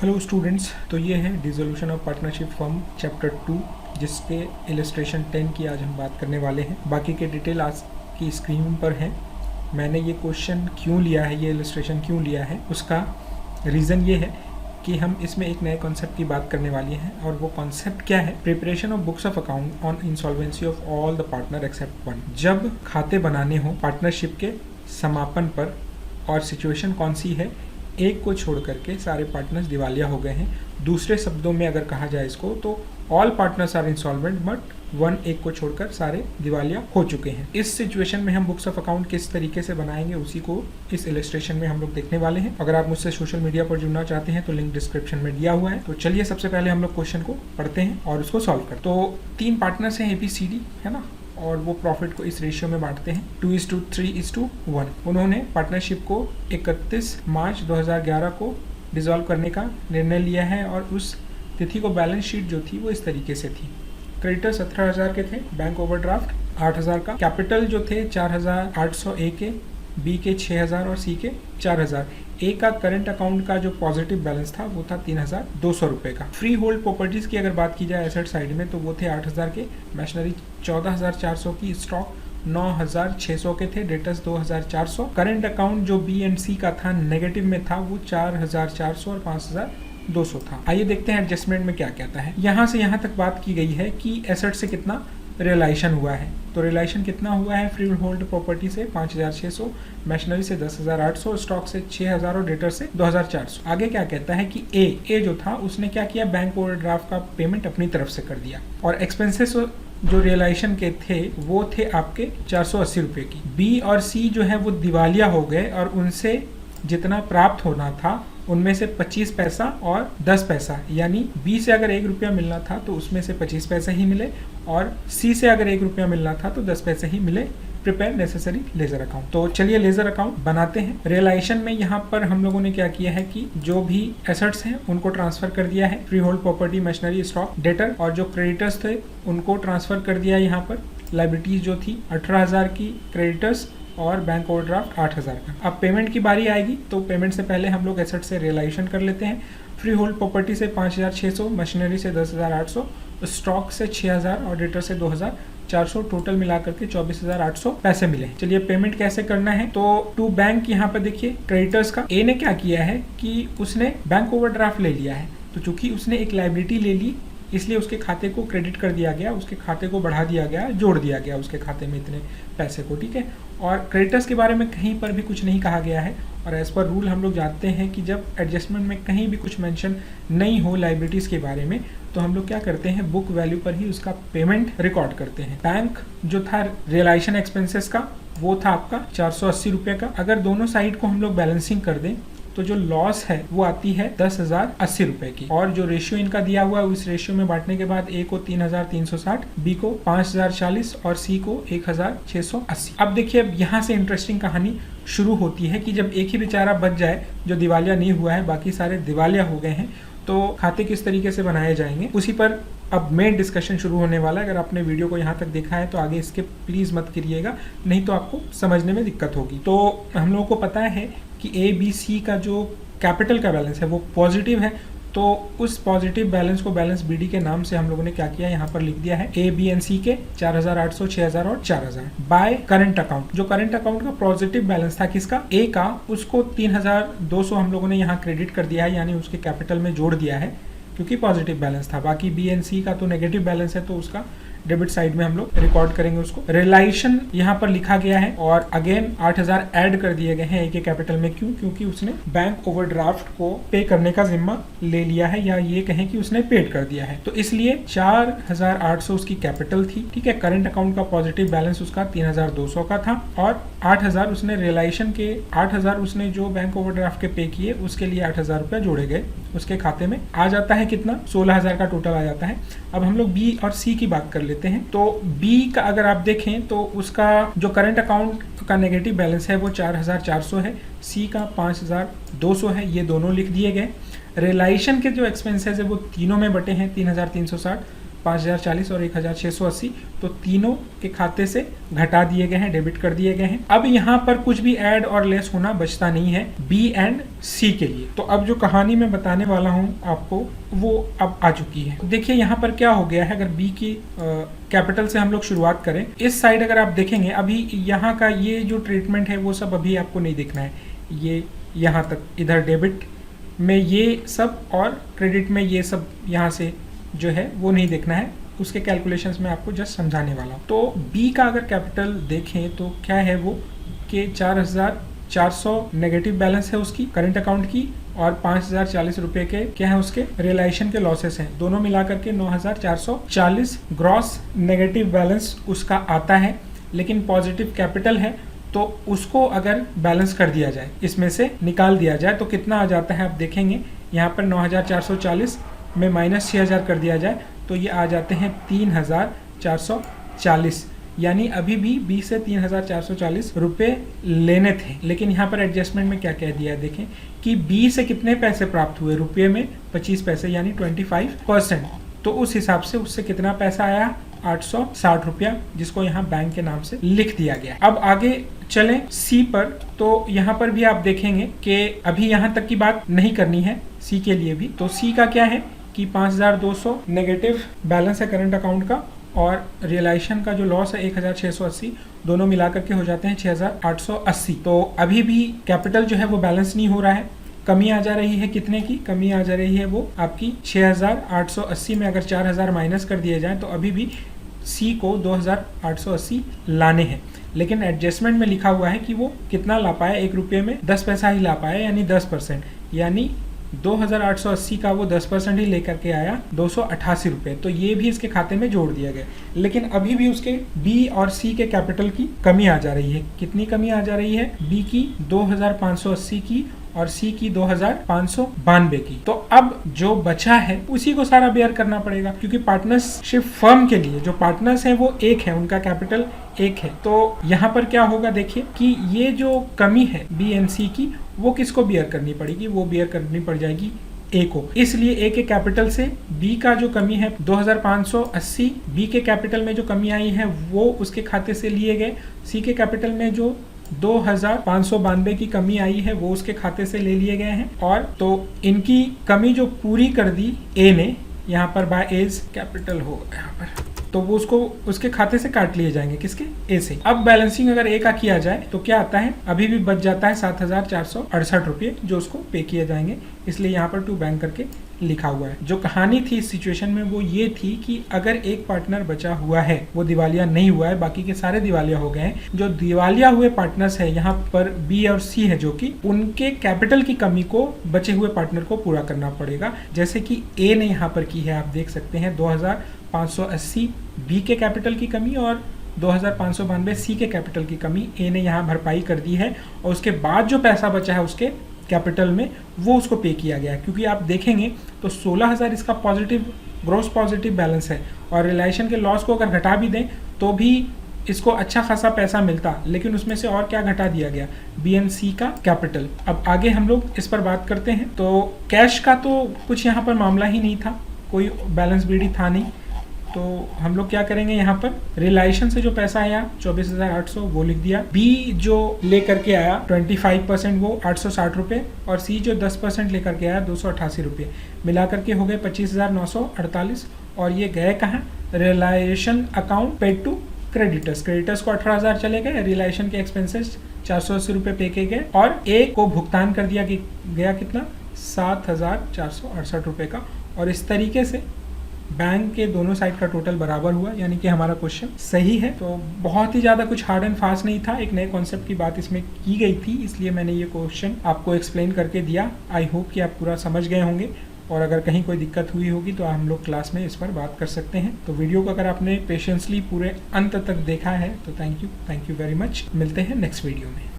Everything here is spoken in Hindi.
हेलो स्टूडेंट्स, तो ये है dissolution of partnership form chapter 2 जिसके इलस्ट्रेशन 10 की आज हम बात करने वाले हैं। बाकी के डिटेल आज की स्क्रीन पर है। मैंने ये क्वेश्चन क्यों लिया है, ये इलस्ट्रेशन क्यों लिया है, उसका रीज़न ये है कि हम इसमें एक नए कॉन्सेप्ट की बात करने वाली हैं और वो कॉन्सेप्ट क्या है, preparation of books of account on insolvency of all the partner except one. जब खाते बनाने हो पार्टनरशिप के समापन पर और सिचुएशन कौन सी है, एक को छोड़ करके सारे पार्टनर्स दिवालिया हो गए हैं। दूसरे शब्दों में अगर कहा जाए इसको तो all partners are insolvent but one, एक को छोड़कर सारे दिवालिया हो चुके हैं। इस सिचुएशन में हम बुक्स ऑफ अकाउंट किस तरीके से बनाएंगे उसी को इस इलस्ट्रेशन में हम लोग देखने वाले हैं। अगर आप मुझसे सोशल मीडिया पर जुड़ना चाहते हैं तो लिंक डिस्क्रिप्शन में दिया हुआ है। तो चलिए सबसे पहले हम लोग क्वेश्चन को पढ़ते हैं और उसको सॉल्व करते हैं। तो 3 पार्टनर्स हैं ABCD, है ना, और वो प्रॉफिट को इस रेशियो में बांटते हैं 2:3:1। उन्होंने पार्टनरशिप को 31 मार्च 2011 को डिसॉल्व करने का निर्णय लिया है और उस तिथि को बैलेंस शीट जो थी वो इस तरीके से थी। क्रेडिटर 17,000 के थे, बैंक ओवरड्राफ्ट 8,000 का, कैपिटल जो थे 4,800 A के, B के 6,000 और C के 4,000। ए का करंट अकाउंट का जो पॉजिटिव बैलेंस था वो था 3,200 रुपये का। फ्री होल्ड प्रॉपर्टीज की अगर बात की जाए एसेट साइड में तो वो थे 8,000 के, मशीनरी 14,400 की, स्टॉक 9,600 के थे, डेटर्स 2,400। करंट अकाउंट जो B एंड C का था नेगेटिव में था वो 4,400 और 5,200 था। आइए देखते हैं एडजस्टमेंट में क्या कहता है। यहाँ से यहाँ तक बात की गई है कि एसेट से कितना रियलाइजेशन हुआ है। तो रियलाइजेशन कितना हुआ है, फ्री होल्ड प्रॉपर्टी से 5,600, मशीनरी से 10,800, स्टॉक से 6,000 और डेटर से 2,400। आगे क्या कहता है कि ए जो था उसने क्या किया, बैंक ओवरड्राफ्ट का पेमेंट अपनी तरफ से कर दिया और एक्सपेंसेस जो रियलाइजेशन के थे वो थे आपके 480 रुपये की। बी और सी जो है वो दिवालिया हो गए और उनसे जितना प्राप्त होना था उनमें से 25 पैसा और 10 पैसा, यानी B से अगर 1 रुपया मिलना था तो उसमें से 25 पैसे ही मिले और C से अगर 1 रुपया मिलना था तो 10 पैसे ही मिले। Prepare necessary ledger account. तो चलिए लेजर अकाउंट बनाते हैं। रियलाइजेशन में यहाँ पर हम लोगों ने क्या किया है कि जो भी एसेट्स हैं उनको ट्रांसफर कर दिया है, free hold property, machinery, stock, debtor, और जो क्रेडिटर्स थे उनको ट्रांसफर कर दिया है। यहाँ पर लाइबिलिटीज जो थी 18,000 की क्रेडिटर्स और बैंक ओवरड्राफ्ट 8,000 का। अब पेमेंट की बारी आएगी तो पेमेंट से पहले हम लोग एसेट से रियलाइजेशन कर लेते हैं। फ्री होल्ड प्रॉपर्टी से 5,600, मशीनरी से 10,800, स्टॉक से 6,000 और डेटर से 2,400, टोटल मिलाकर के 24,800 पैसे मिले। चलिए पेमेंट कैसे करना है, तो टू बैंक यहाँ पर देखिए क्रेडिटर्स का ए ने क्या किया है कि उसने बैंक ओवरड्राफ्ट ले लिया है। तो चूंकि उसने एक लायबिलिटी ले ली इसलिए उसके खाते को क्रेडिट कर दिया गया, उसके खाते को बढ़ा दिया गया, जोड़ दिया गया उसके खाते में इतने पैसे को, ठीक है। और क्रेडिटर्स के बारे में कहीं पर भी कुछ नहीं कहा गया है और एज पर रूल हम लोग जानते हैं कि जब एडजस्टमेंट में कहीं भी कुछ मेंशन नहीं हो लायबिलिटीज के बारे में तो हम लोग क्या करते हैं, बुक वैल्यू पर ही उसका पेमेंट रिकॉर्ड करते हैं। बैंक जो था रियलाइजेशन एक्सपेंसेस का वो था आपका 480 रुपये का। अगर दोनों साइड को हम लोग बैलेंसिंग कर दें तो जो लॉस है वो आती है 10,080 रुपए की। और जो रेशियो इनका दिया हुआ है उस रेशियो में बांटने के बाद ए को 3,360, बी को 5,040 और सी को 1,680। अब देखिए अब यहाँ से इंटरेस्टिंग कहानी शुरू होती है कि जब एक ही बेचारा बच जाए जो दिवालिया नहीं हुआ है, बाकी सारे दिवालिया हो गए हैं, तो खाते किस तरीके से बनाए जाएंगे उसी पर अब मेन डिस्कशन शुरू होने वाला है। अगर आपने वीडियो को यहाँ तक देखा है तो आगे इसके प्लीज मत करिएगा, नहीं तो आपको समझने में दिक्कत होगी। तो हम लोगों को पता है कि ABC का जो कैपिटल का बैलेंस है वो पॉजिटिव है, तो उस पॉजिटिव बैलेंस को बैलेंस BD के नाम से हम लोगों ने क्या किया, यहाँ पर लिख दिया है A, B एंड C के 4,800, 6,000 और 4,000 बाय करंट अकाउंट। जो करंट अकाउंट का पॉजिटिव बैलेंस था किसका, A का, उसको 3,200 हम लोगों ने यहाँ क्रेडिट कर दिया है, यानी उसके कैपिटल में जोड़ दिया है क्योंकि पॉजिटिव बैलेंस था। बाकी B एंड C का तो नेगेटिव बैलेंस है तो उसका डेबिट साइड में हम लोग रिकॉर्ड करेंगे उसको। रियलाइजेशन यहाँ पर लिखा गया है और अगेन 8,000 ऐड कर दिए गए हैं ए के कैपिटल में। क्यों, क्योंकि उसने बैंक ओवरड्राफ्ट को पे करने का जिम्मा ले लिया है, या ये कहें कि उसने पेड कर दिया है, तो इसलिए 4,800 उसकी कैपिटल थी, ठीक है। करंट अकाउंट का पॉजिटिव बैलेंस उसका 3,200 का था और 8,000 उसने रियलाइजेशन के 8,000 उसने जो बैंक ओवरड्राफ्ट के पे किए उसके लिए 8,000 रुपये जोड़े गए उसके खाते में। आ जाता है कितना, 16,000 का टोटल आ जाता है। अब हम लोग B और C की बात कर लेते हैं। तो B का अगर आप देखें तो उसका जो करंट अकाउंट का नेगेटिव बैलेंस है वो 4,400 है, C का 5,200 है, ये दोनों लिख दिए गए। रियलाइजेशन के जो एक्सपेंसेस है वो तीनों में बटे हैं 3,360, 5040 और 1680, तो तीनों के खाते से घटा दिए गए हैं, डेबिट कर दिए गए हैं। अब यहाँ पर कुछ भी ऐड और लेस होना बचता नहीं है बी एंड सी के लिए। तो अब जो कहानी मैं बताने वाला हूँ आपको वो अब आ चुकी है। देखिए यहाँ पर क्या हो गया है, अगर बी की कैपिटल से हम लोग शुरुआत करें, इस साइड अगर आप देखेंगे अभी यहाँ का ये जो ट्रीटमेंट है वो सब अभी आपको नहीं देखना है। ये यहाँ तक, इधर डेबिट में ये सब और क्रेडिट में ये सब यहाँ से जो है वो नहीं देखना है, उसके कैलकुलेशंस में आपको जस्ट समझाने वाला हूँ। तो बी का अगर कैपिटल देखें तो क्या है वो कि 4400 नेगेटिव बैलेंस है उसकी करंट अकाउंट की, और 5040 रुपए के क्या है उसके रियलाइजेशन के लॉसेस हैं। दोनों मिला करके 9440 ग्रॉस नेगेटिव बैलेंस उसका आता है। लेकिन पॉजिटिव कैपिटल है तो उसको अगर बैलेंस कर दिया जाए, इसमें से निकाल दिया जाए तो कितना आ जाता है आप देखेंगे। यहाँ पर 9440 में -6000 कर दिया जाए तो ये आ जाते हैं 3440, यानी अभी भी 20 से 3440 रुपए लेने थे। लेकिन यहाँ पर एडजस्टमेंट में क्या कह दिया है देखें कि बी से कितने पैसे प्राप्त हुए, रुपये में 25 पैसे यानी 25%। तो उस हिसाब से उससे कितना पैसा आया, 860 रुपया, जिसको यहाँ बैंक के नाम से लिख दिया गया। अब आगे चलें सी पर, तो यहाँ पर भी आप देखेंगे कि अभी यहाँ तक की बात नहीं करनी है सी के लिए भी। तो सी का क्या है कि 5200 नेगेटिव बैलेंस है करंट अकाउंट का, और रियलाइजेशन का जो लॉस है 1680, दोनों मिलाकर के हो जाते हैं 6880। तो अभी भी कैपिटल जो है वो बैलेंस नहीं हो रहा है, कमी आ जा रही है। कितने की कमी आ जा रही है वो आपकी 6880 में अगर 4000 माइनस कर दिए जाए तो अभी भी सी को 2880 लाने हैं। लेकिन एडजस्टमेंट में लिखा हुआ है कि वो कितना ला पाए, 1 रुपये में 10 पैसा ही ला पाए, यानी 10%, यानी 2880 का वो 10% ही लेकर के आया 288 रुपये। तो ये भी इसके खाते में जोड़ दिया गया। लेकिन अभी भी उसके बी और सी के कैपिटल की कमी आ जा रही है। कितनी कमी आ जा रही है, बी की 2580 की और सी की 2592 की। तो अब जो बचा है उसी को सारा बेयर करना पड़ेगा, क्योंकि पार्टनरशिप फर्म के लिए जो पार्टनर्स हैं वो एक है, उनका कैपिटल एक है। तो यहाँ पर क्या होगा देखिए कि ये जो कमी है बी एंड सी की वो किसको बेयर करनी पड़ेगी, वो बेयर करनी पड़ जाएगी ए को। इसलिए ए के कैपिटल से बी का जो कमी है 2580, बी के कैपिटल में जो कमी आई है वो उसके खाते से लिए गए। सी के कैपिटल में जो 2592 की कमी आई है वो उसके खाते से ले लिए गए हैं, और तो इनकी कमी जो पूरी कर दी ए ने, यहाँ पर बाय एज कैपिटल होगा यहाँ पर, तो वो उसको उसके खाते से काट लिए जाएंगे, किसके, ए से। अब बैलेंसिंग अगर ए का किया जाए तो क्या आता है, अभी भी बच जाता है 7468 रुपये जो उसको पे किए जाएंगे। इसलिए यहाँ पर टू बैंक करके लिखा हुआ है। जो कहानी थी इस सिचुएशन में वो ये थी कि अगर एक पार्टनर बचा हुआ है, वो दिवालिया नहीं हुआ है, बाकी के सारे दिवालिया हो गए हैं, जो दिवालिया हुए पार्टनर्स है यहाँ पर बी और सी है, जो कि उनके कैपिटल की कमी को बचे हुए पार्टनर को पूरा करना पड़ेगा। जैसे कि ए ने यहाँ पर की है, आप देख सकते हैं 2580 बी के कैपिटल की कमी और 2592 सी के कैपिटल की कमी ए ने यहाँ भरपाई कर दी है, और उसके बाद जो पैसा बचा है उसके कैपिटल में वो उसको पे किया गया है। क्योंकि आप देखेंगे तो 16000 इसका पॉजिटिव ग्रोस पॉजिटिव बैलेंस है, और रियलाइजेशन के लॉस को अगर घटा भी दें तो भी इसको अच्छा खासा पैसा मिलता, लेकिन उसमें से और क्या घटा दिया गया, बी एंड सी का कैपिटल। अब आगे हम लोग इस पर बात करते हैं। तो कैश का तो कुछ यहाँ पर मामला ही नहीं था, कोई बैलेंस बीडी था नहीं, तो हम लोग क्या करेंगे, यहाँ पर रियलाइजेशन से जो पैसा आया 24800 वो लिख दिया, बी जो लेकर के आया 25% वो 860 रुपये, और सी जो 10% लेकर के आया 288 रुपये, मिला करके हो गए 25948। और ये गए कहाँ, realisation account paid to creditors. Creditors को 18000 चले गए, रियलाइजेशन के एक्सपेंसेस 480 रुपये पे किए गए, और ए को भुगतान कर दिया गया कितना, 7468 रुपये का। और इस तरीके से बैंक के दोनों साइड का टोटल बराबर हुआ, यानी कि हमारा क्वेश्चन सही है। तो बहुत ही ज़्यादा कुछ हार्ड एंड फास्ट नहीं था, एक नए कॉन्सेप्ट की बात इसमें की गई थी, इसलिए मैंने ये क्वेश्चन आपको एक्सप्लेन करके दिया। आई होप कि आप पूरा समझ गए होंगे, और अगर कहीं कोई दिक्कत हुई होगी तो हम लोग क्लास में इस पर बात कर सकते हैं। तो वीडियो को अगर आपने पेशेंसली पूरे अंत तक देखा है तो थैंक यू वेरी मच। मिलते हैं नेक्स्ट वीडियो में।